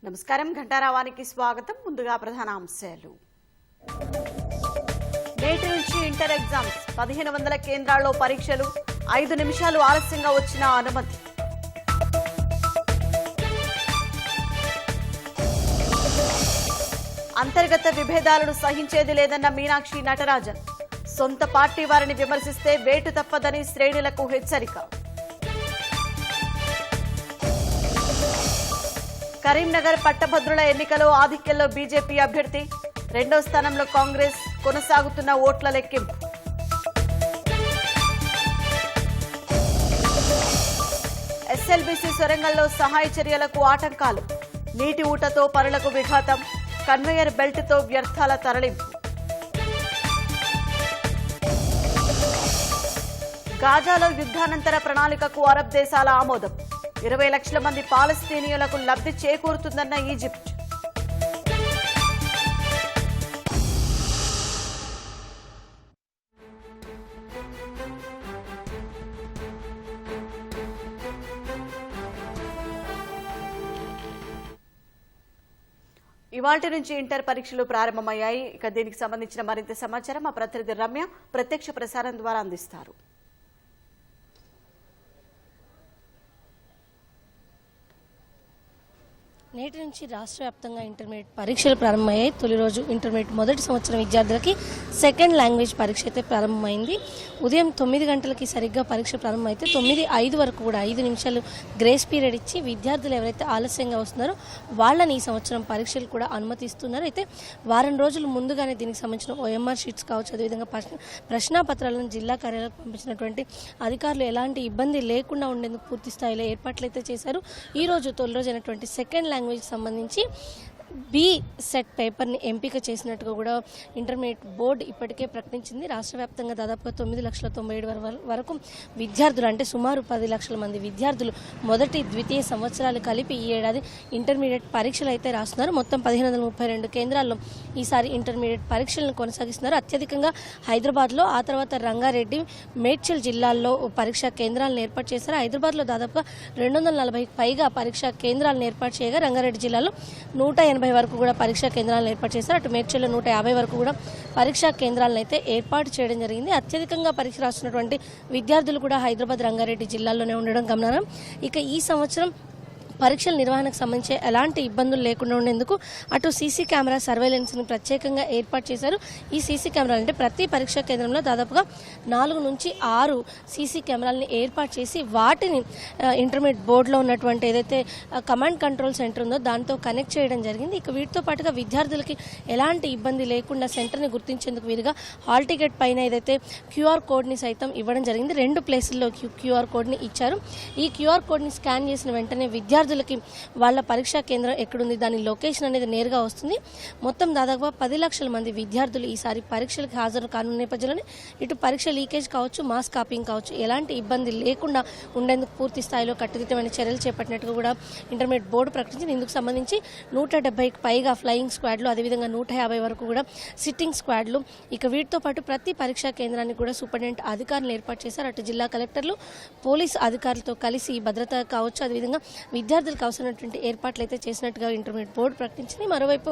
నమస్కారం ఘంటారావానికి స్వాగతం. ముందుగా ప్రధాన అంశాలు. నేటి నుంచి ఇంటర్ ఎగ్జామ్స్ 1500 కేంద్రాల్లో పరీక్షలు. 5 నిమిషాలు ఆలస్యంగా వచ్చిన అనుమతి. అంతర్గత విభేదాలను సహించేది లేదన్న మీనాక్షి నటరాజన్. సొంత పార్టీ వారిని విమర్శిస్తే వేటు తప్పదని శ్రేణులకు హెచ్చరిక. కరీంనగర్ పట్టభద్రుల ఎన్నికలో ఆధిక్యంలో బీజేపీ అభ్యర్థి. 2వ స్థానంలో కాంగ్రెస్. కొనసాగుతున్న ఓట్ల లెక్కింపు. ఎస్ఎల్బీసీ సొరంగంలో సహాయ చర్యలకు ఆటంకాలు. నీటి ఊటతో పనులకు విఘాతం. కన్వేయర్ బెల్ట్తో వ్యర్థాల తరలింపు. గాజాలో యుద్ధానంతర ప్రణాళికకు అరబ్ దేశాల ఆమోదం. 20 లక్షల మంది పాలస్తీనియులకు లబ్ధి చేకూరుతుందన్న ఈజిప్ట్. ఇవాల్టి నుంచి ఇంటర్ పరీక్షలు ప్రారంభమయ్యాయి. ఇక దీనికి సంబంధించిన మరింత సమాచారం మా ప్రతినిధి రమ్య ప్రత్యక్ష ప్రసారం ద్వారా అందిస్తారు. నేటి నుంచి రాష్ట్ర వ్యాప్తంగా ఇంటర్మీడియట్ పరీక్షలు ప్రారంభమయ్యాయి. తొలి రోజు ఇంటర్మీడియట్ మొదటి సంవత్సరం విద్యార్థులకి సెకండ్ లాంగ్వేజ్ పరీక్ష అయితే ప్రారంభమైంది. ఉదయం 9 గంటలకి సరిగ్గా పరీక్ష ప్రారంభమైతే 9:05 వరకు కూడా 5 నిమిషాలు గ్రేస్ పీరియడ్ ఇచ్చి విద్యార్థులు ఎవరైతే ఆలస్యంగా వస్తున్నారో వాళ్ళని ఈ సంవత్సరం పరీక్షలు కూడా అనుమతిస్తున్నారు. అయితే వారం రోజులు ముందుగానే దీనికి సంబంధించిన ఓఎంఆర్ షీట్స్ కావచ్చు, అదేవిధంగా ప్రశ్నాపత్రాలను జిల్లా కార్యాలయాలకు పంపించినటువంటి అధికారులు ఎలాంటి ఇబ్బంది లేకుండా ఉండేందుకు పూర్తి స్థాయిలో ఏర్పాట్లు అయితే చేశారు. ఈ రోజు తొలి రోజు అయినటువంటి సెకండ్ లాంగ్వేజ్ సంబంధించి బి సెట్ పేపర్ని ఎంపిక చేసినట్టుగా కూడా ఇంటర్మీడియట్ బోర్డు ఇప్పటికే ప్రకటించింది. రాష్ట్ర వ్యాప్తంగా దాదాపుగా 9,97,000 వరకు విద్యార్థులు, అంటే సుమారు 10 లక్షల మంది విద్యార్థులు మొదటి ద్వితీయ సంవత్సరాలు కలిపి ఈ ఏడాది ఇంటర్మీడియట్ పరీక్షలు అయితే రాస్తున్నారు. మొత్తం 1532 కేంద్రాల్లో ఈసారి ఇంటర్మీడియట్ పరీక్షలను కొనసాగిస్తున్నారు. అత్యధికంగా హైదరాబాద్లో, ఆ తర్వాత రంగారెడ్డి, మేడ్చల్ జిల్లాల్లో పరీక్షా కేంద్రాలను ఏర్పాటు చేశారు. హైదరాబాద్లో దాదాపుగా 240కి పైగా పరీక్షా కేంద్రాలను ఏర్పాటు చేయగా రంగారెడ్డి జిల్లాలో 180 వరకు కూడా పరీక్షా కేంద్రాలను ఏర్పాటు చేశారు. అటు మేడ్చల్లో 150 వరకు కూడా పరీక్షా కేంద్రాలను అయితే ఏర్పాటు చేయడం జరిగింది. అత్యధికంగా పరీక్ష రాస్తున్నటువంటి విద్యార్థులు కూడా హైదరాబాద్, రంగారెడ్డి జిల్లాల్లోనే ఉండడం గమనార్హం. ఇక ఈ సంవత్సరం పరీక్షల నిర్వహణకు సంబంధించి ఎలాంటి ఇబ్బందులు లేకుండా ఉండేందుకు అటు సీసీ కెమెరా సర్వేలెన్స్ని ప్రత్యేకంగా ఏర్పాటు చేశారు. ఈ సీసీ కెమెరాలు అంటే ప్రతి పరీక్షా కేంద్రంలో దాదాపుగా 4 నుంచి 6 సీసీ కెమెరాలని ఏర్పాటు చేసి వాటిని ఇంటర్మీడియట్ బోర్డులో ఉన్నటువంటి ఏదైతే కమాండ్ కంట్రోల్ సెంటర్ ఉందో దాంతో కనెక్ట్ చేయడం జరిగింది. ఇక వీటితో పాటుగా విద్యార్థులకి ఎలాంటి ఇబ్బంది లేకుండా సెంటర్ని గుర్తించేందుకు వీలుగా హాల్ టికెట్ పైన ఏదైతే క్యూఆర్ కోడ్ని సైతం ఇవ్వడం జరిగింది. 2 ప్లేసుల్లో క్యూఆర్ కోడ్ని ఇచ్చారు. ఈ క్యూఆర్ కోడ్ని స్కాన్ చేసిన వెంటనే విద్యార్థులకి వాళ్ళ పరీక్షా కేంద్రం ఎక్కడుంది, దాని లొకేషన్ అనేది నేరుగా వస్తుంది. మొత్తం దాదాపుగా 10 లక్షల మంది విద్యార్థులు ఈసారి పరీక్షలకు హాజరు కానున్న నేపథ్యంలోనే ఇటు పరీక్ష లీకేజ్ కావచ్చు, మాస్ కాపింగ్ కావచ్చు, ఎలాంటి ఇబ్బంది లేకుండా ఉండేందుకు పూర్తి స్థాయిలో కట్టుదిట్టమైన చర్యలు చేపట్టినట్టుగా కూడా ఇంటర్మీడియట్ బోర్డు ప్రకటించింది. ఇందుకు సంబంధించి 170కి పైగా ఫ్లయింగ్ స్క్వాడ్లు, అదేవిధంగా 150 వరకు కూడా సిట్టింగ్ స్క్వాడ్లు, ఇక వీటితో పాటు ప్రతి పరీక్షా కేంద్రాన్ని కూడా సూపరింటెండెంట్ అధికారులు ఏర్పాటు చేశారు. అటు జిల్లా కలెక్టర్లు, పోలీస్ అధికారులతో కలిసి భద్రత కావచ్చు, అదేవిధంగా విద్యార్థులకు అవసరమైనటువంటి ఏర్పాట్లు అయితే చేసినట్టుగా ఇంటర్మీడియట్ బోర్డు ప్రకటించింది. మరోవైపు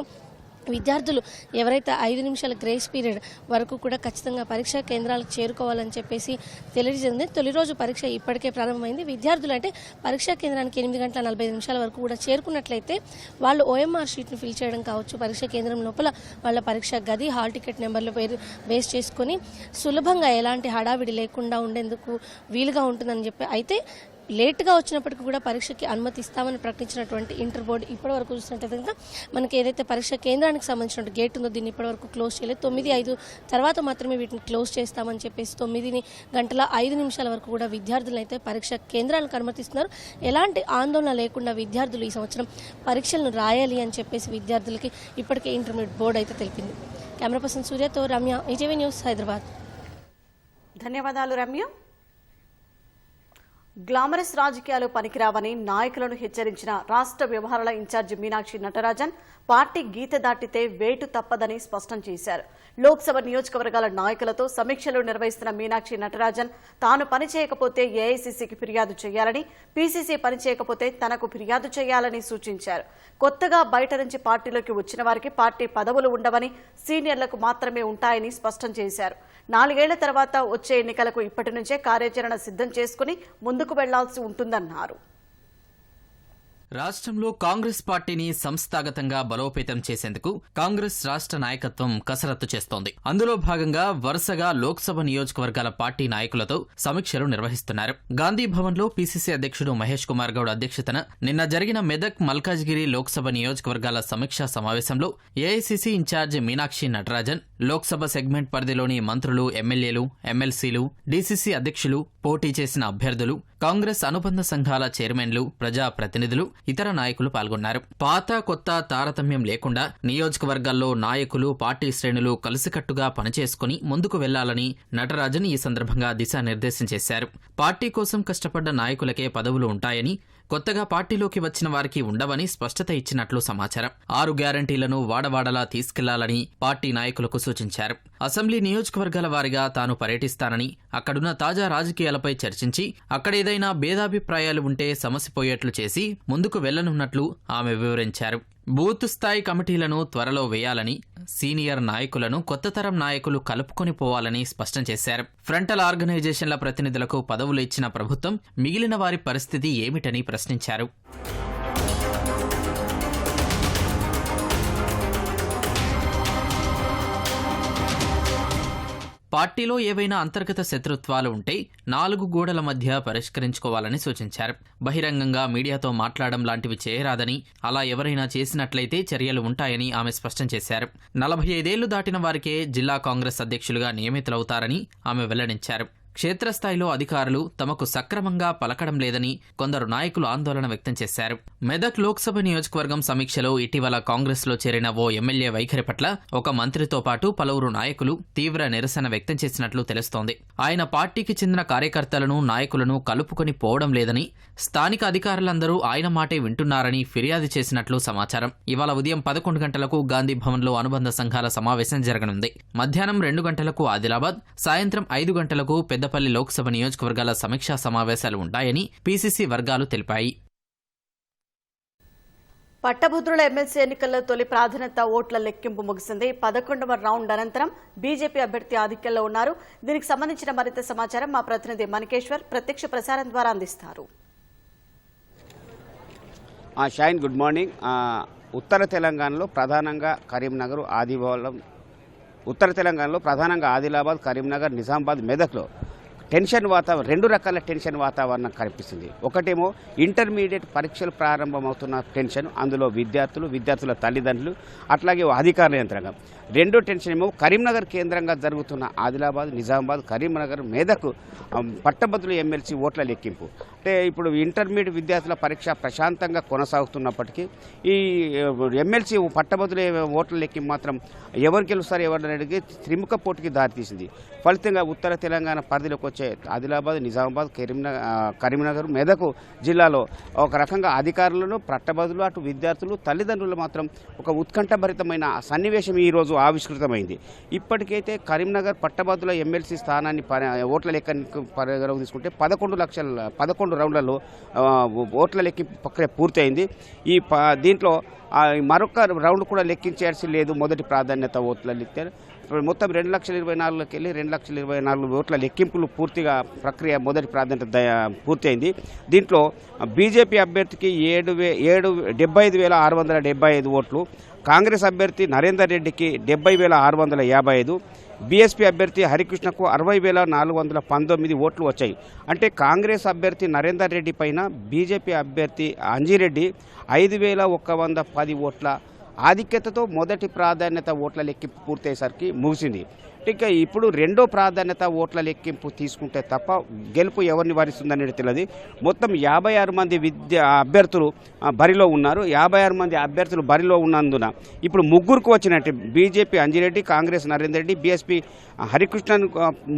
విద్యార్థులు ఎవరైతే 5 నిమిషాల గ్రేస్ పీరియడ్ వరకు కూడా ఖచ్చితంగా పరీక్షా కేంద్రాలకు చేరుకోవాలని చెప్పేసి తెలియజేసింది. తొలి రోజు పరీక్ష ఇప్పటికే ప్రారంభమైంది. విద్యార్థులు అంటే పరీక్షా కేంద్రానికి 8:45 వరకు కూడా చేరుకున్నట్లయితే వాళ్ళు ఓఎంఆర్ షీట్ని ఫిల్ చేయడం కావచ్చు, పరీక్షా కేంద్రం లోపల వాళ్ళ పరీక్షా గది, హాల్ టికెట్ నెంబర్లు బేస్ చేసుకొని సులభంగా ఎలాంటి హడావిడి లేకుండా ఉండేందుకు వీలుగా ఉంటుందని చెప్పి అయితే లేట్గా వచ్చినప్పటికీ కూడా పరీక్షకి అనుమతి ఇస్తామని ప్రకటించినటువంటి ఇంటర్ బోర్డు ఇప్పటివరకు చూసినట్లయితే మనకి ఏదైతే పరీక్ష కేంద్రానికి సంబంధించిన గేట్ ఉందో దీన్ని ఇప్పటివరకు క్లోజ్ చేయలేదు. 9:05 తర్వాత మాత్రమే వీటిని క్లోజ్ చేస్తామని చెప్పేసి 9:05 వరకు కూడా విద్యార్థులను అయితే పరీక్ష కేంద్రాలకు అనుమతిస్తున్నారు. ఎలాంటి ఆందోళన లేకుండా విద్యార్థులు ఈ సంవత్సరం పరీక్షలను రాయాలి అని చెప్పేసి విద్యార్థులకి ఇప్పటికే ఇంటర్మీడియట్ బోర్డు అయితే తెలిపింది. కెమెరా పర్సన్ సూర్యతో రమ్య, ఈటీవీ న్యూస్, హైదరాబాద్. ధన్యవాదాలు రమ్య. గ్లామరస్ రాజకీయాలు పనికిరావని నాయకులను హెచ్చరించిన రాష్ట్ర వ్యవహారాల ఇన్ఛార్జి మీనాక్షి నటరాజన్ పార్టీ గీత దాటితే వేటు తప్పదని స్పష్టం చేశారు. లోక్సభ నియోజకవర్గాల నాయకులతో సమీక్షలు నిర్వహిస్తున్న మీనాక్షి నటరాజన్ తాను పనిచేయకపోతే ఏఐసీసీకి ఫిర్యాదు చేయాలని, పీసీసీ పనిచేయకపోతే తనకు ఫిర్యాదు చేయాలని సూచించారు. కొత్తగా బయట నుంచి పార్టీలోకి వచ్చిన వారికి పార్టీ పదవులు ఉండవని, సీనియర్లకు మాత్రమే ఉంటాయని స్పష్టం చేశారు. 4 ఏళ్ల తర్వాత వచ్చే ఎన్నికలకు ఇప్పటి నుంచే కార్యాచరణ సిద్ధం చేసుకుని ముందుకు వెళ్లాల్సి ఉంటుందన్నారు. రాష్ట్రంలో కాంగ్రెస్ పార్టీని సంస్థాగతంగా బలోపేతం చేసేందుకు కాంగ్రెస్ రాష్ట్ర నాయకత్వం కసరత్తు చేస్తోంది. అందులో భాగంగా వరుసగా లోక్సభ నియోజకవర్గాల పార్టీ నాయకులతో సమీక్షలు నిర్వహిస్తున్నారు. గాంధీ భవన్లో పీసీసీ అధ్యక్షుడు మహేష్ కుమార్ గౌడ్ అధ్యక్షతన నిన్న జరిగిన మెదక్ మల్కాజ్గిరి లోక్సభ నియోజకవర్గాల సమీక్షా సమావేశంలో AICC in charge Meenakshi Natarajan, Lok Sabha segment పరిధిలోని మంత్రులు, ఎమ్మెల్యేలు, ఎమ్మెల్సీలు, డీసీసీ అధ్యక్షులు, పోటీ చేసిన అభ్యర్థులు, కాంగ్రెస్ అనుబంధ సంఘాల చైర్మన్లు, ప్రజాప్రతినిధులు, ఇతర నాయకులు పాల్గొన్నారు. పాత కొత్త తారతమ్యం లేకుండా నియోజకవర్గాల్లో నాయకులు, పార్టీ శ్రేణులు కలిసికట్టుగా పనిచేసుకుని ముందుకు వెళ్లాలని నటరాజన్ ఈ సందర్భంగా దిశానిర్దేశం చేశారు. పార్టీ కోసం కష్టపడ్డ నాయకులకే పదవులు ఉంటాయని, కొత్తగా పార్టీలోకి వచ్చిన వారికి ఉండవని స్పష్టత ఇచ్చినట్లు సమాచారం. 6 గ్యారంటీలను వాడవాడలా తీసుకెళ్లాలని పార్టీ నాయకులకు సూచించారు. అసెంబ్లీ నియోజకవర్గాల వారీగా తాను పర్యటిస్తానని, అక్కడున్న తాజా రాజకీయాలపై చర్చించి అక్కడేదైనా భేదాభిప్రాయాలు ఉంటే సమసిపోయేట్లు చేసి ముందుకు వెళ్లనున్నట్లు ఆమె వివరించారు. బూత్ స్థాయి కమిటీలను త్వరలో వేయాలని, సీనియర్ నాయకులను కొత్త తరం నాయకులు కలుపుకొని పోవాలని స్పష్టం చేశారు. ఫ్రంటల్ ఆర్గనైజేషన్ల ప్రతినిధులకు పదవులు ఇచ్చిన ప్రభుత్వం మిగిలిన వారి పరిస్థితి ఏమిటని ప్రశ్నించారు. పార్టీలో ఏవైనా అంతర్గత శత్రుత్వాలు ఉంటే 4 గోడల మధ్య పరిష్కరించుకోవాలని సూచించారు. బహిరంగంగా మీడియాతో మాట్లాడడం లాంటివి చేయరాదని, అలా ఎవరైనా చేసినట్లయితే చర్యలు ఉంటాయని ఆమె స్పష్టం చేశారు. 45 ఏళ్లు దాటిన వారికే జిల్లా కాంగ్రెస్ అధ్యక్షులుగా నియమితులవుతారని ఆమె వెల్లడించారు. క్షేత్రస్థాయిలో అధికారులు తమకు సక్రమంగా పలకడం లేదని కొందరు నాయకులు ఆందోళన వ్యక్తం చేశారు. మెదక్ లోక్సభ నియోజకవర్గం సమీక్షలో ఇటీవల కాంగ్రెస్లో చేరిన ఓ ఎమ్మెల్యే వైఖరి పట్ల ఒక మంత్రితో పాటు పలువురు నాయకులు తీవ్ర నిరసన వ్యక్తం చేసినట్లు తెలుస్తోంది. ఆయన పార్టీకి చెందిన కార్యకర్తలను, నాయకులను కలుపుకొని పోవడం లేదని, స్థానిక అధికారులందరూ ఆయన మాటే వింటున్నారని ఫిర్యాదు చేసినట్లు సమాచారం. ఇవాళ ఉదయం 11 గంటలకు గాంధీ భవన్లో అనుబంధ సంఘాల సమావేశం జరగనుంది. మధ్యాహ్నం 2 గంటలకు ఆదిలాబాద్, సాయంత్రం 5 గంటలకు పెద్దపల్లి లోక్సభ నియోజకవర్గాల సమీక్షా సమావేశాలు ఉంటాయని పీసీసీ వర్గాలు తెలిపాయి. పట్టభద్రుల ఎమ్మెల్సీ ఎన్నికల్లో తొలి ప్రాధాన్యత ఓట్ల లెక్కింపు ముగిసింది. 11వ రౌండ్ అనంతరం బీజేపీ అభ్యర్థి ఆధిక్యంలో ఉన్నారు. దీనికి సంబంధించిన మరింత సమాచారం మా ప్రతినిధి మణికేశ్వర్ ప్రత్యక్ష ప్రసారం ద్వారా అందిస్తారు. Shine, good morning. ఉత్తర తెలంగాణలో ప్రధానంగా కరీంనగర్, ఉత్తర తెలంగాణలో ప్రధానంగా ఆదిలాబాద్, కరీంనగర్, నిజామాబాద్, మెదక్లో రెండు రకాల టెన్షన్ వాతావరణం కనిపిస్తుంది. ఒకటేమో ఇంటర్మీడియట్ పరీక్షలు ప్రారంభమవుతున్న టెన్షన్, అందులో విద్యార్థుల తల్లిదండ్రులు, అట్లాగే అధికారుల యంత్రాంగం. రెండో టెన్షన్ ఏమో కరీంనగర్ కేంద్రంగా జరుగుతున్న ఆదిలాబాద్, నిజామాబాద్, కరీంనగర్, మెదక్ పట్టభద్రుల ఎమ్మెల్సీ ఓట్ల లెక్కింపు. అంటే ఇప్పుడు ఇంటర్మీడియట్ విద్యార్థుల పరీక్ష ప్రశాంతంగా కొనసాగుతున్నప్పటికీ ఈ ఎమ్మెల్సీ పట్టభద్రుల ఓట్ల లెక్కింపు మాత్రం ఎవరు గెలుస్తారు ఎవరినడిగి త్రిముఖ పోటీకి దారితీసింది. ఫలితంగా ఉత్తర తెలంగాణ పరిధిలోకి వచ్చే ఆదిలాబాద్, నిజామాబాద్, కరీంనగర్, మెదక్ జిల్లాలో ఒక రకంగా అధికారులను, పట్టభద్రులు, అటు విద్యార్థులు, తల్లిదండ్రులు మాత్రం ఒక ఉత్కంఠభరితమైన సన్నివేశం ఈరోజు ఆవిష్కృతమైంది. ఇప్పటికైతే కరీంనగర్ పట్టభద్రుల ఎమ్మెల్సీ స్థానాన్ని ఓట్ల లెక్కింపు పరిగణలోకి తీసుకుంటే 11 రౌండ్లలో ఓట్ల లెక్కింపు ప్రక్రియ పూర్తయింది. దీంట్లో మరొక రౌండ్ కూడా లెక్కించాల్సి లేదు. మొదటి ప్రాధాన్యత ఓట్ల లెక్కారు. మొత్తం 2,24,000కి వెళ్ళి 2,24,000 ఓట్ల లెక్కింపులు పూర్తిగా ప్రక్రియ మొదటి ప్రాధాన్యత పూర్తయింది. దీంట్లో బీజేపీ అభ్యర్థికి 75,675 ఓట్లు, కాంగ్రెస్ అభ్యర్థి నరేందర్ రెడ్డికి 70,655, బీఎస్పీ అభ్యర్థి హరికృష్ణకు 60,419 ఓట్లు వచ్చాయి. అంటే కాంగ్రెస్ అభ్యర్థి నరేందర్ రెడ్డి పైన బీజేపీ అభ్యర్థి అంజిరెడ్డి 5,110 ఓట్ల ఆధిక్యతతో మొదటి ప్రాధాన్యత ఓట్ల లెక్కింపు పూర్తయ్యేసరికి ముగిసింది. ఇక ఇప్పుడు రెండో ప్రాధాన్యత ఓట్ల లెక్కింపు తీసుకుంటే తప్ప గెలుపు ఎవరిని వరిస్తుందనేది తెలియదు. మొత్తం 56 మంది అభ్యర్థులు బరిలో ఉన్నారు. 56 మంది అభ్యర్థులు బరిలో ఉన్నందున ఇప్పుడు ముగ్గురుకు వచ్చినట్టు బీజేపీ అంజిరెడ్డి, కాంగ్రెస్ నరేందర్ రెడ్డి, బీఎస్పీ హరికృష్ణన్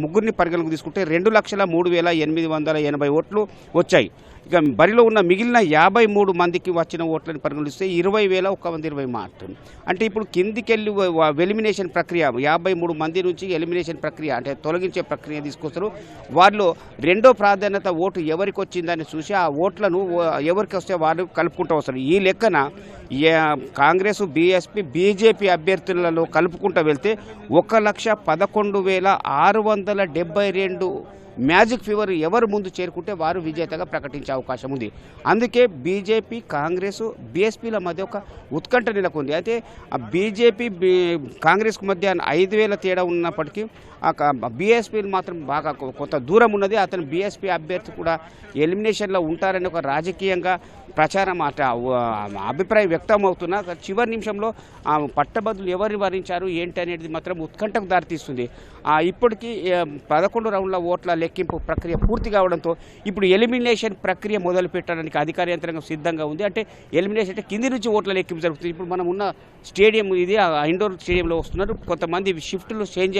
ముగ్గురిని పరిగణలోకి తీసుకుంటే 2,03,880 ఓట్లు వచ్చాయి. ఇక బరిలో ఉన్న మిగిలిన 53 మందికి వచ్చిన ఓట్లను పరిగణిస్తే 20,120 మాత్రం. అంటే ఇప్పుడు కిందికెళ్ళి ఎలిమినేషన్ ప్రక్రియ 53 మంది నుంచి ఎలిమినేషన్ ప్రక్రియ అంటే తొలగించే ప్రక్రియ తీసుకొస్తారు. వాళ్ళు రెండో ప్రాధాన్యత ఓటు ఎవరికి వచ్చిందని చూసి ఆ ఓట్లను ఎవరికి వస్తే వాళ్ళు కలుపుకుంటూ వస్తారు. ఈ లెక్కన కాంగ్రెస్, బీఎస్పీ, బీజేపీ అభ్యర్థులలో కలుపుకుంటూ వెళ్తే 1,11,672 మ్యాజిక్ ఫీవర్ ఎవరు ముందు చేరుకుంటే వారు విజేతగా ప్రకటించే అవకాశం ఉంది. అందుకే బీజేపీ, కాంగ్రెస్, బీఎస్పీల మధ్య ఒక ఉత్కంఠ నెలకొంది. అయితే ఆ బీజేపీ కాంగ్రెస్కు మధ్య 5,000 తేడా ఉన్నప్పటికీ బీఎస్పీలు మాత్రం బాగా కొంత దూరం ఉన్నది. అతను బీఎస్పీ అభ్యర్థి కూడా ఎలిమినేషన్లో ఉంటారని ఒక రాజకీయంగా ప్రచారం అభిప్రాయం వ్యక్తం అవుతున్నా చివరి నిమిషంలో పట్టభద్రులు ఎవరిని వరించారు ఏంటి అనేది మాత్రం ఉత్కంఠకు దారితీస్తుంది. ఇప్పటికీ 11 రౌండ్ల ఓట్ల లెక్కింపు ప్రక్రియ పూర్తి కావడంతో ఇప్పుడు ఎలిమినేషన్ ప్రక్రియ మొదలు పెట్టడానికి అధికార యంత్రాంగం సిద్ధంగా ఉంది. అంటే ఎలిమినేషన్ అంటే కింది నుంచి ఓట్ల లెక్కింపు జరుగుతుంది. ఇప్పుడు మనం ఉన్న స్టేడియం ఇది ఇండోర్ స్టేడియంలో వస్తున్నారు. కొంతమంది షిఫ్ట్లు చేంజ్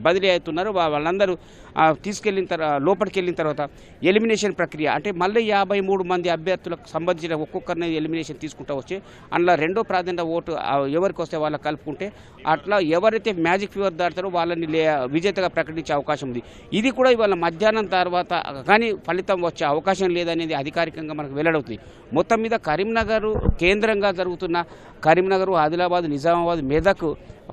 బదిలీ అవుతున్నారు. వాళ్ళందరూ తీసుకెళ్ళిన తర్వాత లోపలికి వెళ్ళిన తర్వాత ఎలిమినేషన్ ప్రక్రియ అంటే మళ్ళీ 53 మంది అభ్యర్థులకు సంబంధించిన ఒక్కొక్కరిని ఎలిమినేషన్ తీసుకుంటూ వచ్చి అందులో రెండో ప్రాధాన్యత ఓటు ఎవరికి వస్తే వాళ్ళకి కలుపుకుంటే అట్లా ఎవరైతే మ్యాజిక్ ఫీవర్ దాడతారో వాళ్ళని విజేతగా ప్రకటించే అవకాశం ఉంది. ఇది కూడా ఇవాళ మధ్యాహ్నం తర్వాత కానీ ఫలితం వచ్చే అవకాశం లేదనేది అధికారికంగా మనకు వెల్లడవుతుంది. మొత్తం మీద కరీంనగర్ కేంద్రంగా జరుగుతున్న కరీంనగర్, ఆదిలాబాద్, నిజామాబాద్, మెదక్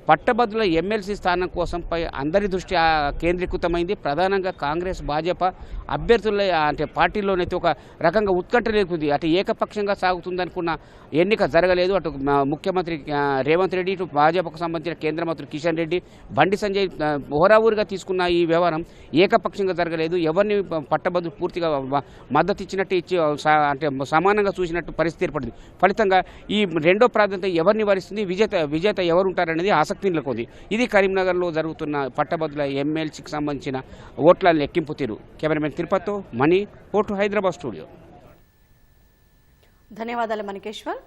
పట్టభద్రుల ఎమ్మెల్సీ స్థానం కోసంపై అందరి దృష్టి కేంద్రీకృతమైంది. ప్రధానంగా కాంగ్రెస్, భాజపా అభ్యర్థుల అంటే పార్టీలోనైతే ఒక రకంగా ఉత్కంఠ లేకుంది. అటు ఏకపక్షంగా సాగుతుందనుకున్న ఎన్నిక జరగలేదు. అటు ముఖ్యమంత్రి రేవంత్ రెడ్డి, ఇటు భాజపాకు సంబంధించిన కేంద్ర మంత్రి కిషన్ రెడ్డి, బండి సంజయ్ హోరావూరుగా తీసుకున్న ఈ వ్యవహారం ఏకపక్షంగా జరగలేదు. ఎవరిని పట్టభద్రులు పూర్తిగా మద్దతు ఇచ్చినట్టు ఇచ్చి అంటే సమానంగా చూసినట్టు పరిస్థితి ఏర్పడింది. ఫలితంగా ఈ రెండో ప్రాధాన్యత ఎవరిని వరిస్తుంది, విజేత ఎవరు ఉంటారనేది ఆసక్తి నెలకొంది. ఇది కరీంనగర్లో జరుగుతున్న పట్టభద్రుల ఎమ్మెల్సీకి సంబంధించిన ఓట్ల లెక్కింపు తీరు. కెమెరామెన్ తిరుపతితో మణి, పోర్టు హైదరాబాద్ స్టూడియో. ధన్యవాదాలు మణికేశ్వర్.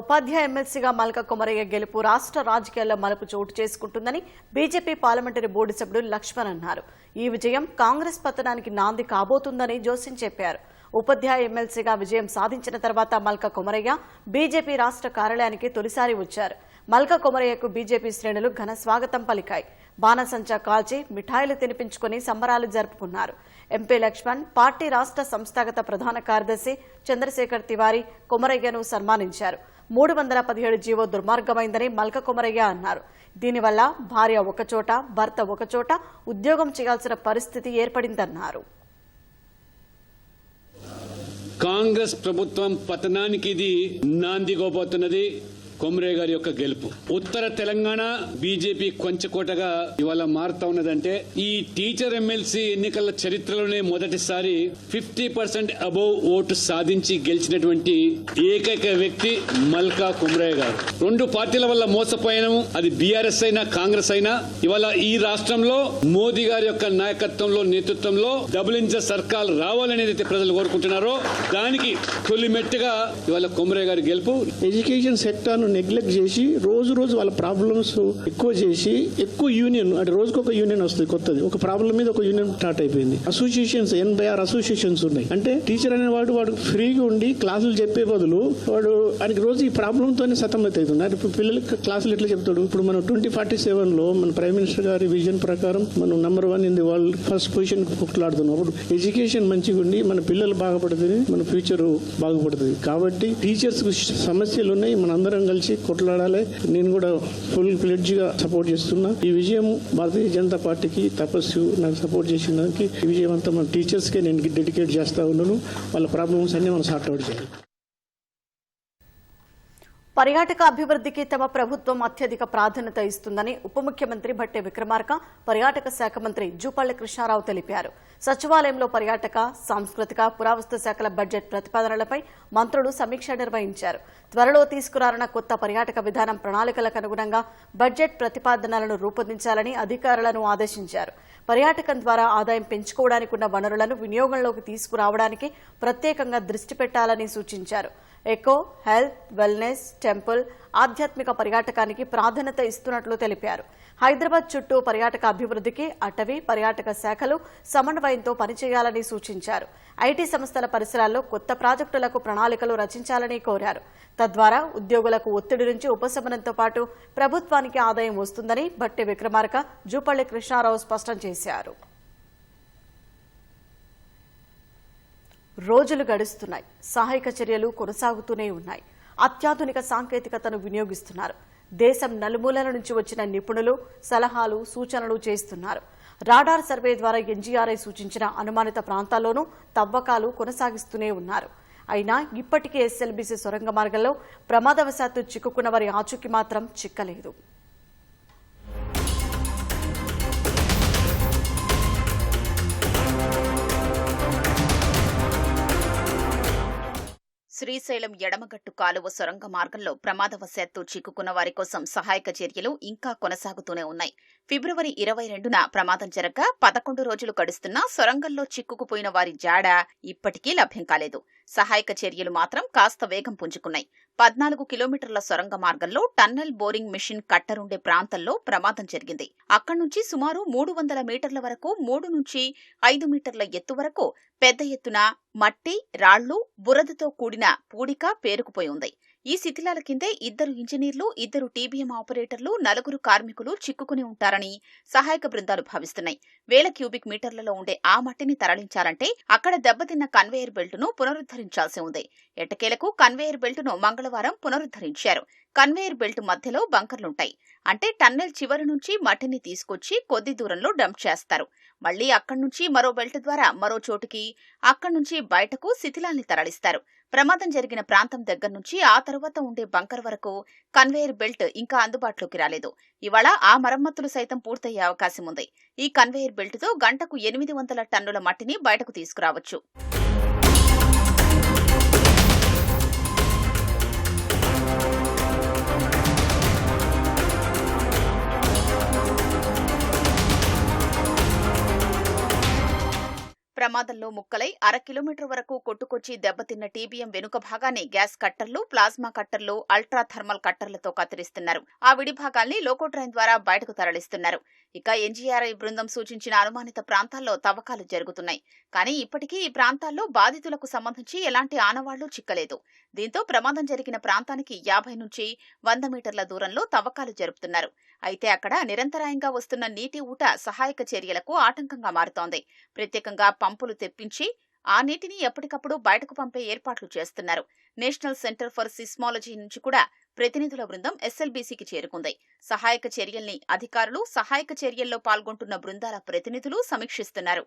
ఉపాధ్యాయ ఎమ్మెల్సీగా మల్క కొమరయ్య గెలుపు రాష్ట్ర రాజకీయాల్లో మలుపు చోటు చేసుకుంటుందని బీజేపీ పార్లమెంటరీ బోర్డు సభ్యుడు లక్ష్మణ్ అన్నారు. ఈ విజయం కాంగ్రెస్ పతనానికి నాంది కాబోతుందని జోసిన్ చెప్పారు. ఉపాధ్యాయ ఎమ్మెల్సీగా విజయం సాధించిన తర్వాత మల్క కొమరయ్య బీజేపీ రాష్ట్ర కార్యాలయానికి తొలిసారి వచ్చారు. మల్క కొమరయ్యకు బీజేపీ శ్రేణులు ఘన స్వాగతం పలికాయి. బాణసంచా కాల్చి మిఠాయిలు తినిపించుకుని సంబరాలు జరుపుకున్నారు. ఎంపీ లక్ష్మణ్, పార్టీ రాష్ట్ర సంస్థాగత ప్రధాన కార్యదర్శి చంద్రశేఖర్ తివారీ కొమరయ్యను సన్మానించారు. 317 జీవో దుర్మార్గమైందని మల్క కొమరయ్య అన్నారు. దీనివల్ల భార్య ఒకచోట, భర్త ఒకచోట ఉద్యోగం చేయాల్సిన పరిస్థితి ఏర్పడిందన్నారు. కాంగ్రెస్ ప్రభుత్వం పతనానికి ఇది నాందిగోపోతున్నది. కొమరయ్య గారి యొక్క గెలుపు ఉత్తర తెలంగాణ బీజేపీ కొంచెకోటగా ఇవాళ మారుతా ఉన్నదంటే ఈ టీచర్ ఎమ్మెల్సీ ఎన్నికల చరిత్రలోనే మొదటిసారి 50% అబోవ్ ఓటు సాధించి గెలిచినటువంటి ఏకైక వ్యక్తి మల్కా కొమరయ్య గారు. రెండు పార్టీల వల్ల మోసపోయాము, అది బీఆర్ఎస్ అయినా కాంగ్రెస్ అయినా. ఇవాళ ఈ రాష్ట్రంలో మోదీ గారి యొక్క నాయకత్వంలో, నేతృత్వంలో డబుల్ ఇంజన్ సర్కార్ రావాలనేది ప్రజలు కోరుకుంటున్నారో దానికి తొలి మెట్టుగా ఇవాళ కొమరయ్య గారి గెలుపు. ఎడ్యుకేషన్ సెక్టర్ నెగ్లెక్ట్ చేసి రోజు వాళ్ళ ప్రాబ్లమ్స్ ఎక్కువ చేసి ఎక్కువ యూనియన్ అంటే రోజుకొక యూనియన్ వస్తుంది కొత్తది. ఒక ప్రాబ్లం మీద ఒక యూనియన్ స్టార్ట్ అయిపోయింది. అసోసియేషన్స్ 86 అసోసియేషన్స్ ఉన్నాయి. అంటే టీచర్ అనేవాడు వాడు ఫ్రీగా ఉండి క్లాసులు చెప్పే బదులు వాడు ఆయనకి రోజు ఈ ప్రాబ్లమ్ తోనే సతమతవుతుంది. అంటే ఇప్పుడు పిల్లలకి క్లాసులు ఎట్లా చెప్తాడు? ఇప్పుడు మనం 2047లో మన ప్రైమ్ మినిస్టర్ గారి విజన్ ప్రకారం మనం number 1 in the world first position కొట్లాడుతున్నాం. అప్పుడు ఎడ్యుకేషన్ మంచిగా ఉండి మన పిల్లలు బాగుపడుతుంది, మన ఫ్యూచర్ బాగుపడుతుంది. కాబట్టి టీచర్స్ సమస్యలు ఉన్నాయి, మన అందరం కలిసి కొట్లాడాలి. నేను కూడా ఫుల్ ఫ్లెడ్జ్ గా సపోర్ట్ చేస్తున్నా. ఈ విజయం భారతీయ జనతా పార్టీకి, తపస్సు నాకు సపోర్ట్ చేసిన దానికి ఈ విజయం అంతా మన టీచర్స్ కే నేను డెడికేట్ చేస్తా ఉన్నాను. వాళ్ళ ప్రాబ్లమ్స్ అన్ని మనం సార్ట్ అవుట్ చేయాలి. పర్యాటక అభివృద్ధికి తమ ప్రభుత్వం అత్యధిక ప్రాధాన్యత ఇస్తుందని ఉప ముఖ్యమంత్రి భట్టి విక్రమార్క, పర్యాటక శాఖ మంత్రి జూపల్లి కృష్ణారావు తెలిపారు. సచివాలయంలో పర్యాటక, సాంస్కృతిక, పురావస్తు శాఖల బడ్జెట్ ప్రతిపాదనలపై మంత్రులు సమీక్ష నిర్వహించారు. త్వరలో తీసుకురానున్న కొత్త పర్యాటక విధానం ప్రణాళికలకు అనుగుణంగా బడ్జెట్ ప్రతిపాదనలను రూపొందించాలని అధికారులను ఆదేశించారు. పర్యాటకం ద్వారా ఆదాయం పెంచుకోవడానికి ఉన్న వనరులను వినియోగంలోకి తీసుకురావడానికి ప్రత్యేకంగా దృష్టి పెట్టాలని సూచించారు. ఎకో, హెల్త్, వెల్నెస్, టెంపుల్, ఆధ్యాత్మిక పర్యాటకానికి ప్రాధాన్యత ఇస్తున్నట్లు తెలిపారు. హైదరాబాద్ చుట్టూ పర్యాటక అభివృద్ధికి అటవీ, పర్యాటక శాఖలు సమన్వయంతో పనిచేయాలని సూచించారు. ఐటీ సంస్థల పరిసరాల్లో కొత్త ప్రాజెక్టులకు ప్రణాళికలు రచించాలని కోరారు. తద్వారా ఉద్యోగులకు ఒత్తిడి నుంచి ఉపశమనంతో పాటు ప్రభుత్వానికి ఆదాయం వస్తుందని భట్టి విక్రమార్క, జూపల్లి కృష్ణారావు స్పష్టం చేశారు. రోజులు గడుస్తున్నాయి. సహాయక చర్యలు కొనసాగుతూనే ఉన్నాయి. అత్యాధునిక సాంకేతికతను వినియోగిస్తున్నారు. దేశం నలుమూలల నుంచి వచ్చిన నిపుణులు సలహాలు, సూచనలు చేస్తున్నారు. రాడార్ సర్వే ద్వారా ఎన్జీఆర్ఐ సూచించిన అనుమానిత ప్రాంతాల్లోనూ తవ్వకాలు కొనసాగిస్తూనే ఉన్నారు. అయినా ఇప్పటికీ ఎస్ఎల్బీసీ సొరంగ మార్గంలో ప్రమాదవశాత్తు చిక్కుకున్న వారి ఆచూకీ మాత్రం చిక్కలేదు. శ్రీశైలం ఎడమగట్టు కాలువ సొరంగ మార్గంలో ప్రమాదవశాత్తు చిక్కుకున్న వారి కోసం సహాయక చర్యలు ఇంకా కొనసాగుతూనే ఉన్నాయి. ఫిబ్రవరి 22న ప్రమాదం జరగ 11 రోజులు గడుస్తున్నా సొరంగంలో చిక్కుకుపోయిన వారి జాడ ఇప్పటికీ లభ్యం కాలేదు. సహాయక చర్యలు మాత్రం కాస్త వేగం పుంజుకున్నాయి. 14 కిలోమీటర్ల సొరంగ మార్గంలో టన్నెల్ బోరింగ్ మిషన్ కట్టరుండే ప్రాంతంలో ప్రమాదం జరిగింది. అక్కడి నుంచి సుమారు 300 మీటర్ల వరకు 3 నుంచి 5 మీటర్ల ఎత్తు వరకు పెద్ద ఎత్తున మట్టి, రాళ్లు, బురదతో కూడిన పూడిక పేరుకుపోయి ఉంది. ఈ శిథిలాల కిందే 2 ఇంజనీర్లు, 2 టీబీఎం ఆపరేటర్లు, 4 కార్మికులు చిక్కుకుని ఉంటారని సహాయక బృందాలు భావిస్తున్నాయి. 1000 క్యూబిక్ మీటర్లలో ఉండే ఆ మట్టిని తరలించాలంటే అక్కడ దెబ్బతిన్న కన్వేయర్ బెల్టును పునరుద్ధరించాల్సి ఉంది. ఎట్టకేలకు కన్వేయర్ బెల్టును మంగళవారం పునరుద్ధరించారు. కన్వేయర్ బెల్ట్ మధ్యలో బంకర్లుంటాయి. అంటే టన్నెల్ చివరి నుంచి మట్టిని తీసుకొచ్చి కొద్ది దూరంలో డంప్ చేస్తారు. మళ్లీ అక్కడి నుంచి మరో బెల్ట్ ద్వారా మరో చోటుకి, అక్కడి నుంచి బయటకు శిథిలాల్ని తరలిస్తారు. ప్రమాదం జరిగిన ప్రాంతం దగ్గర నుంచి ఆ తర్వాత ఉండే బంకర్ వరకు కన్వేయర్ బెల్ట్ ఇంకా అందుబాటులోకి రాలేదు. ఇవాళ ఆ మరమ్మతులు సైతం పూర్తయ్యే అవకాశం ఉంది. ఈ కన్వేయర్ బెల్ట్తో గంటకు 800 టన్నుల మట్టిని బయటకు తీసుకురావచ్చు. ప్రమాదంలో ముక్కలై 1/2 కిలోమీటర్ వరకు కొట్టుకొచ్చి దెబ్బతిన్న టీబీఎం వెనుక భాగాన్ని గ్యాస్ కట్టర్లు, ప్లాస్మా కట్టర్లు, అల్ట్రా థర్మల్ కట్టర్లతో కత్తిరిస్తున్నారు. ఆ విడి భాగాల్ని లోకో ట్రైన్ ద్వారా బయటకు తరలిస్తున్నారు. ఇక ఎన్జీఆర్ఐ బృందం సూచించిన అనుమానిత ప్రాంతాల్లో తవ్వకాలు జరుగుతున్నాయి. కానీ ఇప్పటికీ ఈ ప్రాంతాల్లో బాధితులకు సంబంధించి ఎలాంటి ఆనవాళ్లు చిక్కలేదు. దీంతో ప్రమాదం జరిగిన ప్రాంతానికి 50 నుంచి 100 మీటర్ల దూరంలో తవ్వకాలు జరుపుతున్నారు. అయితే అక్కడ నిరంతరాయంగా వస్తున్న నీటి ఊట సహాయక చర్యలకు ఆటంకంగా మారుతోంది. ప్రత్యేకంగా పంపులు తెప్పించి ఆ నీటిని ఎప్పటికప్పుడు బయటకు పంపే ఏర్పాట్లు చేస్తున్నారు. నేషనల్ సెంటర్ ఫర్ సిస్మాలజీ నుంచి కూడా ప్రతినిధుల బృందం ఎస్ఎల్బీసీకి చేరుకుంది. సహాయక చర్యల్ని అధికారులు, సహాయక చర్యల్లో పాల్గొంటున్న బృందాల ప్రతినిధులు సమీక్షిస్తున్నారు.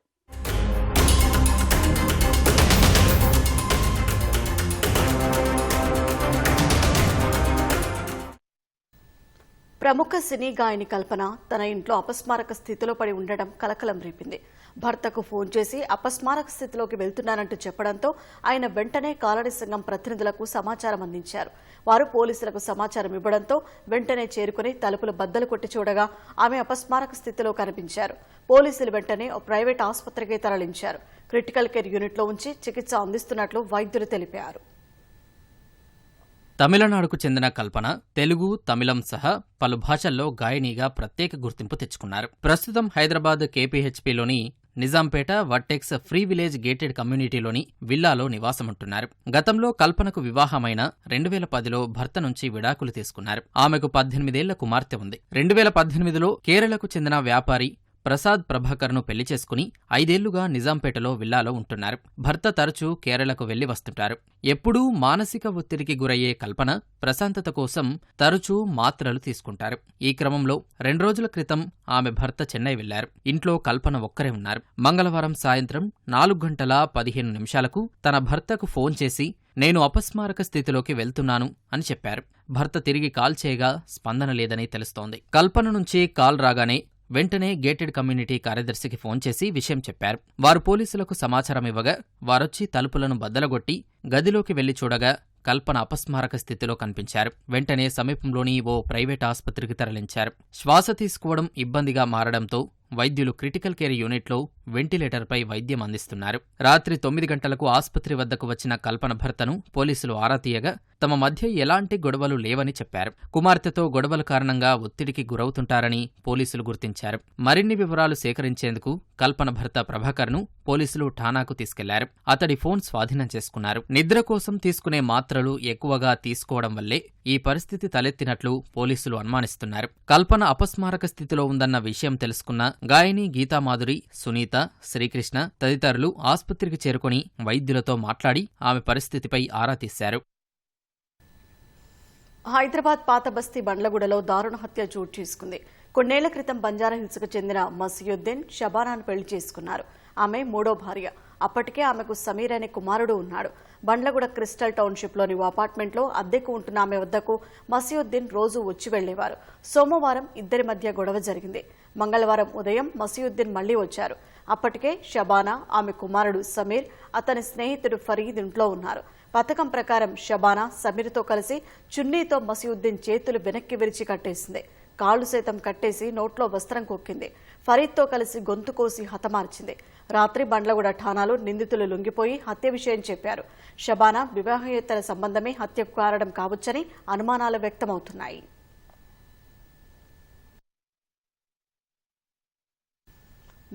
ప్రముఖ సినీ గాయని కల్పన తన ఇంట్లో అపస్మారక స్థితిలో పడి ఉండడం కలకలం రేపింది. భర్తకు ఫోన్ చేసి అపస్మారక స్థితిలోకి వెళ్తున్నానంటూ చెప్పడంతో ఆయన వెంటనే కాలనీ సంఘం ప్రతినిధులకు సమాచారం అందించారు. వారు పోలీసులకు సమాచారం ఇవ్వడంతో వెంటనే చేరుకుని తలుపులు బద్దలు కొట్టి చూడగా ఆమె అపస్మారక స్థితిలో కనిపించారు. పోలీసులు వెంటనే ఓ ప్రైవేట్ ఆసుపత్రికి తరలించారు. క్రిటికల్ కేర్ యూనిట్లో ఉంచి చికిత్స అందిస్తున్నట్లు వైద్యులు తెలిపారు. తమిళనాడుకు చెందిన కల్పన తెలుగు, తమిళం సహా పలు భాషల్లో గాయనిగా ప్రత్యేక గుర్తింపు తెచ్చుకున్నారు. ప్రస్తుతం హైదరాబాద్ కేపీహెచ్పీలోని Nizampet vertex free village gated కమ్యూనిటీలోని విల్లాలో నివాసముంటున్నారు. గతంలో కల్పనకు వివాహమైన 2010లో భర్త నుంచి విడాకులు తీసుకున్నారు. ఆమెకు 18 ఏళ్ల కుమార్తె ఉంది. 2018లో కేరళకు చెందిన వ్యాపారి ప్రసాద్ ప్రభాకర్ను పెళ్లి చేసుకుని 5 ఏళ్లుగా నిజాంపేటలో విల్లాలో ఉంటున్నారు. భర్త తరచూ కేరళకు వెళ్లి వస్తుంటారు. ఎప్పుడూ మానసిక ఒత్తిడికి గురయ్యే కల్పన ప్రశాంతత కోసం తరచూ మాత్రలు తీసుకుంటారు. ఈ క్రమంలో 2 రోజుల క్రితం ఆమె భర్త చెన్నై వెళ్లారు. ఇంట్లో కల్పన ఒక్కరే ఉన్నారు. మంగళవారం సాయంత్రం 4:15 తన భర్తకు ఫోన్ చేసి నేను అపస్మారక స్థితిలోకి వెళ్తున్నాను అని చెప్పారు. భర్త తిరిగి కాల్ చేయగా స్పందన లేదని తెలుస్తోంది. కల్పన నుంచి కాల్ రాగానే వెంటనే గేటెడ్ కమ్యూనిటీ కార్యదర్శికి ఫోన్ చేసి విషయం చెప్పారు. వారు పోలీసులకు సమాచారం ఇవ్వగా వారొచ్చి తలుపులను బద్దలగొట్టి గదిలోకి వెళ్లి చూడగా కల్పన అపస్మారక స్థితిలో కనిపించారు. వెంటనే సమీపంలోని ఓ ప్రైవేట్ ఆసుపత్రికి తరలించారు. శ్వాస తీసుకోవడం ఇబ్బందిగా మారడంతో వైద్యులు క్రిటికల్ కేర్ యూనిట్లో వెంటిలేటర్పై వైద్యం అందిస్తున్నారు. రాత్రి 9 గంటలకు ఆసుపత్రి వద్దకు వచ్చిన కల్పన భర్తను పోలీసులు ఆరా తీయగా తమ మధ్య ఎలాంటి గొడవలు లేవని చెప్పారు. కుమార్తెతో గొడవల కారణంగా ఒత్తిడికి గురవుతుంటారని పోలీసులు గుర్తించారు. మరిన్ని వివరాలు సేకరించేందుకు కల్పన భర్త ప్రభాకర్ను పోలీసులు ఠానాకు తీసుకెళ్లారు. అతడి ఫోన్ స్వాధీనం చేసుకున్నారు. నిద్ర కోసం తీసుకునే మాత్రలు ఎక్కువగా తీసుకోవడం వల్లే ఈ పరిస్థితి తలెత్తినట్లు పోలీసులు అనుమానిస్తున్నారు. కల్పన అపస్మారక స్థితిలో ఉందన్న విషయం తెలుసుకున్న గాయని గీతామాధురి, సునీత, శ్రీకృష్ణ తదితరులు ఆసుపత్రికి చేరుకుని వైద్యులతో మాట్లాడి ఆమె పరిస్థితిపై ఆరా తీశారు. హైదరాబాద్ పాత బస్తీ బండ్లగూడలో దారుణ హత్య చోటు చేసుకుంది. కొన్నేళ్ల క్రితం బంజారాహిల్స్కు చెందిన మసియుద్దీన్ షబానాను పెళ్లి చేసుకున్నారు. ఆమె మూడో భార్య. అప్పటికే ఆమెకు సమీర్ అనే కుమారుడు ఉన్నాడు. బండ్లగూడ క్రిస్టల్ టౌన్షిప్లోని ఓ అపార్ట్మెంట్లో అద్దెకు ఉంటున్న ఆమె వద్దకు మసియుద్దీన్ రోజు వచ్చి వెళ్లేవారు. సోమవారం ఇద్దరి మధ్య గొడవ జరిగింది. మంగళవారం ఉదయం మసియుద్దీన్ మళ్లీ వచ్చారు. అప్పటికే షబానా, ఆమె కుమారుడు సమీర్, అతని స్నేహితుడు ఫరీద్ ఇంట్లో ఉన్నారు. పథకం ప్రకారం షబానా సమీర్తో కలిసి చున్నీతో మసియుద్దీన్ చేతులు వెనక్కి విరిచి కట్టేసింది. కాళ్లు సైతం కట్టేసి నోట్లో వస్త్రం కొక్కింది. ఫరీద్తో కలిసి గొంతు కోసి హతమార్చింది. రాత్రి బండ్లగూడ ఠాణాలో నిందితులు లొంగిపోయి హత్య విషయం చెప్పారు. షబానా వివాహేతర సంబంధమే హత్యకు కారణం కావచ్చని అనుమానాలు వ్యక్తమవుతున్నాయి.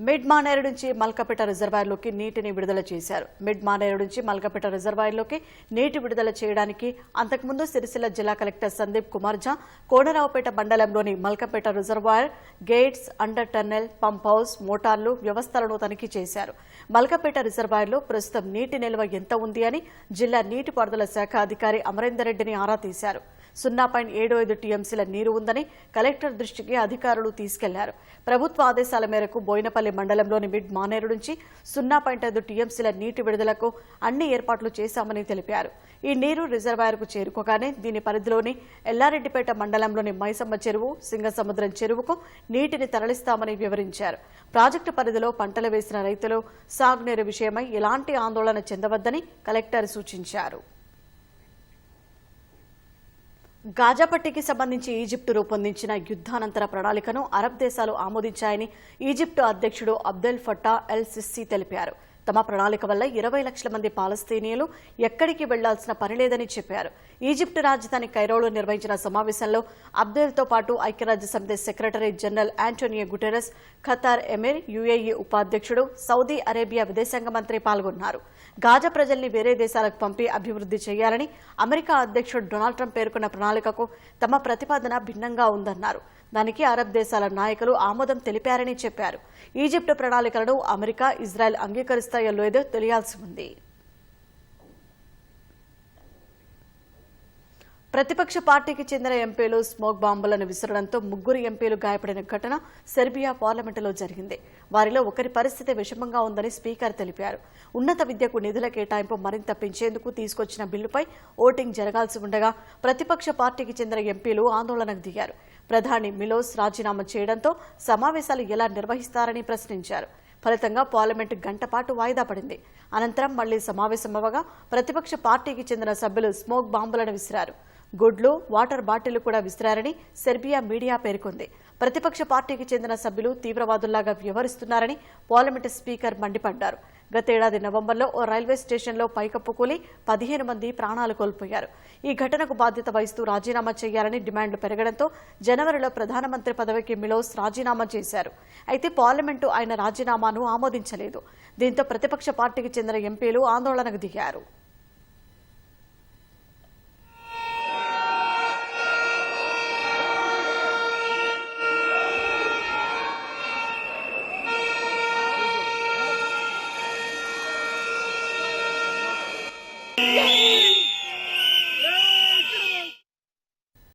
మిడ్ మానేరు నుంచి మల్కపేట రిజర్వాయర్లోకి నీటిని విడుదల చేశారు. మిడ్ మానేరు నుంచి మల్కపేట రిజర్వాయర్లోకి నీటి విడుదల చేయడానికి అంతకుముందు సిరిసిల్ల జిల్లా కలెక్టర్ సందీప్ కుమార్ ఝా కోనరావుపేట మండలంలోని Malkapet reservoir gates, under tunnel, pump house, మోటార్లు వ్యవస్థలను తనిఖీ చేశారు. మల్కపేట రిజర్వాయర్లో ప్రస్తుతం నీటి నిల్వ ఎంత ఉంది అని జిల్లా నీటిపారుదల శాఖ అధికారి అమరేందర్ రెడ్డిని ఆరా తీశారు. 0.75 టీఎంసీల నీరు ఉందని కలెక్టర్ దృష్టికి అధికారులు తీసుకెళ్లారు. ప్రభుత్వ ఆదేశాల మేరకు బోయినపల్లి మండలంలోని మిడ్ మానేరు నుంచి 0.5 టీఎంసీల నీటి విడుదలకు అన్ని ఏర్పాట్లు చేశామని తెలిపారు. ఈ నీరు రిజర్వాయర్కు చేరుకోగానే దీని పరిధిలోని ఎల్లారెడ్డిపేట మండలంలోని మైసమ్మ చెరువు, సింగసముద్రం చెరువుకు నీటిని తరలిస్తామని వివరించారు. ప్రాజెక్టు పరిధిలో పంటలు వేసిన రైతులు సాగునీరు విషయమై ఎలాంటి ఆందోళన చెందవద్దని కలెక్టర్ సూచించారు. గాజాపట్టీకి సంబంధించి ఈజిప్టు రూపొందించిన యుద్ధానంతర ప్రణాళికను అరబ్ దేశాలు ఆమోదించాయని ఈజిప్టు అధ్యక్షుడు అబ్దెల్ ఫట్టా ఎల్ సిస్సీ తెలిపారు. తమ ప్రణాళిక వల్ల 20 లక్షల మంది పాలస్తీనియులు ఎక్కడికి వెళ్లాల్సిన పనిలేదని చెప్పారు. ఈజిప్టు రాజధాని కైరోలో నిర్వహించిన సమావేశంలో అబ్దెల్తో పాటు ఐక్యరాజ్యసమితి secretary general Antonio Guterres, Qatar emir, UAE ఉపాధ్యక్షుడు, సౌదీ అరేబియా విదేశాంగ మంత్రి పాల్గొన్నారు. గాజా ప్రజల్ని వేరే దేశాలకు పంపి అభివృద్ధి చేయాలని అమెరికా అధ్యక్షుడు డొనాల్డ్ ట్రంప్ పేర్కొన్న ప్రణాళికకు తమ ప్రతిపాదన భిన్నంగా ఉందన్నారు. దానికి అరబ్ దేశాల నాయకులు ఆమోదం తెలిపారని చెప్పారు. ఈజిప్టు ప్రణాళికలను అమెరికా, ఇజ్రాయెల్ అంగీకరిస్తాయో లేదో తెలియాల్సి ఉంది. ప్రతిపక్ష పార్టీకి చెందిన ఎంపీలు స్మోక్ బాంబులను విసరడంతో 3 ఎంపీలు గాయపడిన ఘటన సెర్బియా పార్లమెంటులో జరిగింది. వారిలో ఒకరి పరిస్థితి విషమంగా ఉందని స్పీకర్ తెలిపారు. ఉన్నత విద్యకు నిధుల కేటాయింపు మరింత పెంచేందుకు తీసుకొచ్చిన బిల్లుపై ఓటింగ్ జరగాల్సి ఉండగా ప్రతిపక్ష పార్టీకి చెందిన ఎంపీలు ఆందోళనకు దిగారు. ప్రధాని మిలోస్ రాజీనామా చేయడంతో సమావేశాలు ఎలా నిర్వహిస్తారని ప్రశ్నించారు. ఫలితంగా పార్లమెంటు గంటపాటు వాయిదా పడింది. అనంతరం మళ్లీ సమావేశమవగా ప్రతిపక్ష పార్టీకి చెందిన సభ్యులు స్మోక్ బాంబులను విసిరారు. గుడ్లు, వాటర్ బాటిల్ కూడా విసిరారని సెర్బియా మీడియా పేర్కొంది. ప్రతిపక్ష పార్టీకి చెందిన సభ్యులు తీవ్రవాదుల్లాగా వ్యవహరిస్తున్నారని పార్లమెంటు స్పీకర్ మండిపడ్డారు. గతేడాది నవంబర్లో ఓ రైల్వే స్టేషన్లో పైకప్పు కూలి 15 మంది ప్రాణాలు కోల్పోయారు. ఈ ఘటనకు బాధ్యత వహిస్తూ రాజీనామా చేయాలని డిమాండ్లు పెరగడంతో జనవరిలో ప్రధానమంత్రి పదవికి మిలోస్ రాజీనామా చేశారు. అయితే పార్లమెంటు ఆయన రాజీనామాను ఆమోదించలేదు. దీంతో ప్రతిపక్ష పార్టీకి చెందిన ఎంపీలు ఆందోళనకు దిగారు.